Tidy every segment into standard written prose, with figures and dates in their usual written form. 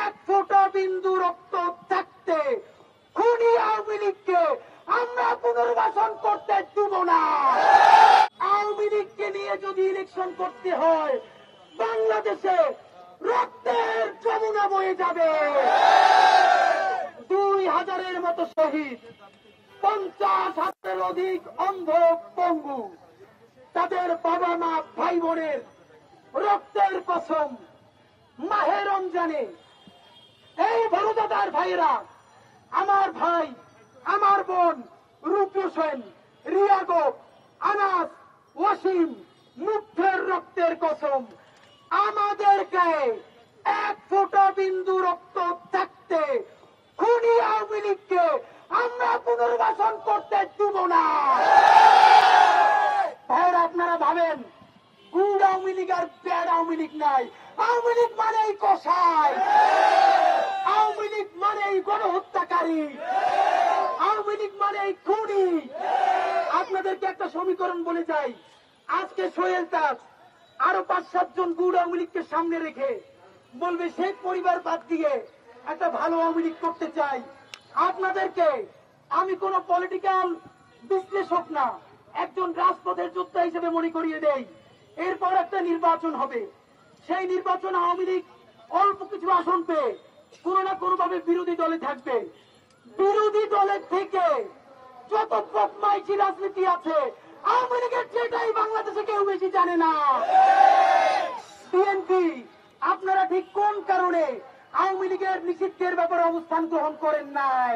এক ফোঁটা বিন্দু রক্ত থাকতে খুনি আওয়ামী লীগকে আমরা পুনর্বাসন করতে দিব না। আওয়ামী লীগকে নিয়ে যদি ইলেকশন করতে হয়, বাংলাদেশে রক্তের যমুনা বয়ে যাবে। 2000-এর মতো শহীদ, 50,000-এর অধিক অন্ধ পঙ্গু, তাদের বাবা মা ভাই বোনের রক্তের কসম মাহে রমজানে এই বড়দাদার ভাইরা, আমার ভাই, আমার বোন রূপী হোসেন, রিয়াগো, আনাস, ওয়াসিম, মুগ্ধের রক্তের কসম আমাদেরকে এক ফোঁটা বিন্দু রক্ত থাকতে খুনি আওয়ামী লীগকে আমরা পুনর্বাসন করতে দিব না। ভাইরা, আপনারা ভাবেন গুড আওয়ামী লীগ আর ব্যাড আওয়ামী লীগ নাই। আওয়ামী লীগ মানেই কসাই, আওয়ামী লীগ মানেই গণহত্যাকারী, আওয়ামী লীগ মানেই খুনি। আপনাদেরকে একটা সমীকরণ বলে যাই, আজকে সোহেল তাজ আরো 5-7 জন গুড আওয়ামী লীগকে সামনে রেখে বলবে শেখ পরিবার বাদ দিয়ে একটা ভালো আওয়ামী লীগ করতে চাই। আপনাদেরকে আমি কোন পলিটিক্যাল বিশ্লেষক না, একজন রাজপথের যোদ্ধা হিসেবে মনে করিয়ে দেই। এরপর একটা নির্বাচন হবে, সেই নির্বাচন আওয়ামী লীগ অল্প কিছু আসন পেয়ে কোন না কোন ভাবে বিরোধী দলে থাকবে। বিরোধী দলের থেকে যত বদমাইশি রাজনীতি আছে আওয়ামী লীগের সেটাই বাংলাদেশে কেউ বেশি জানে না। বিএনপি, আপনারা ঠিক কোন কারণে আওয়ামী লীগের নিষিদ্ধের ব্যাপারে অবস্থান গ্রহণ করেন নাই?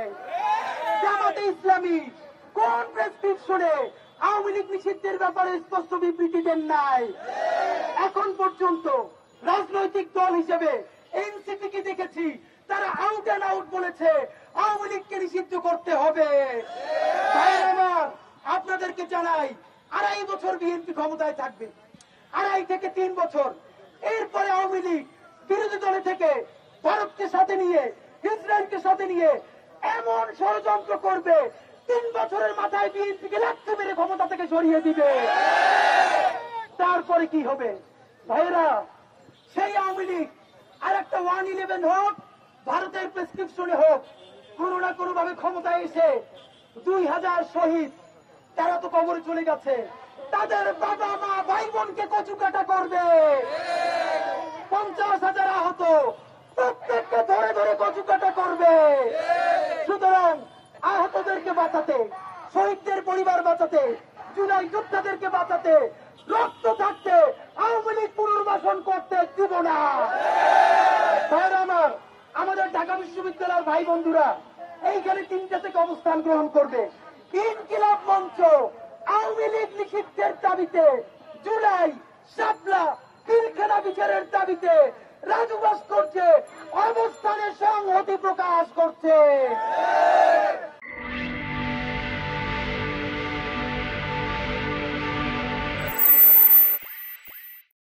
জামাতে ইসলামী কোন প্রেসক্রিপশনে আওয়ামী লীগ নিষিদ্ধের ব্যাপারে স্পষ্ট বিবৃতি দেন নাই? এখন পর্যন্ত রাজনৈতিক দল হিসেবে এনসিপি কে দেখেছি, তারা আউট অ্যান্ড আউট বলেছে আওয়ামী লীগকে নিষিদ্ধ করতে হবে। আপনাদেরকে জানাই, 2.5 বছর বিএনপি ক্ষমতায় থাকবে, 2.5 থেকে 3 বছর। এরপরে আওয়ামী লীগ বিরোধী দলে থেকে ভারতকে সাথে নিয়ে, ইসরায়েলকে সাথে নিয়ে এমন ষড়যন্ত্র করবে, 3 বছরের মাথায় বিএনপিকে লাথি মেরে ক্ষমতা থেকে সরিয়ে দিবে। তারপরে কি হবে ভাইরা? সেই আওয়ামী লীগ আর একটা 111 হোক, ভারতের প্রেসক্রিপশনে হোক, কোন না কোন ভাবে ক্ষমতায় এসে 2000 শহীদ, তারা তো কবরে চলে গেছে, তাদের বাবা মা ভাই বোনকে কচু কাটা করবে। 50,000 আহত, প্রত্যেককে ধরে ধরে কচু কাটা করবে। সুতরাং আহতদেরকে বাঁচাতে, শহীদদের পরিবার বাঁচাতে, জুলাই যোদ্ধাদেরকে বাঁচাতে, রক্ত থাকতে আওয়ামী লীগ পুনর্বাসন করতে দিব না। আমার আমাদের ঢাকা বিশ্ববিদ্যালয়ের ভাই বন্ধুরা এইখানে 3টা থেকে অবস্থান গ্রহণ করবে। ইনকিলাব মঞ্চ আওয়ামী লীগ নিষিদ্ধের দাবিতে, জুলাই, শাপলা, পিলখানা বিচারের দাবিতে রাজু ভাস্কর্যে অবস্থানে সংহতি প্রকাশ করছে।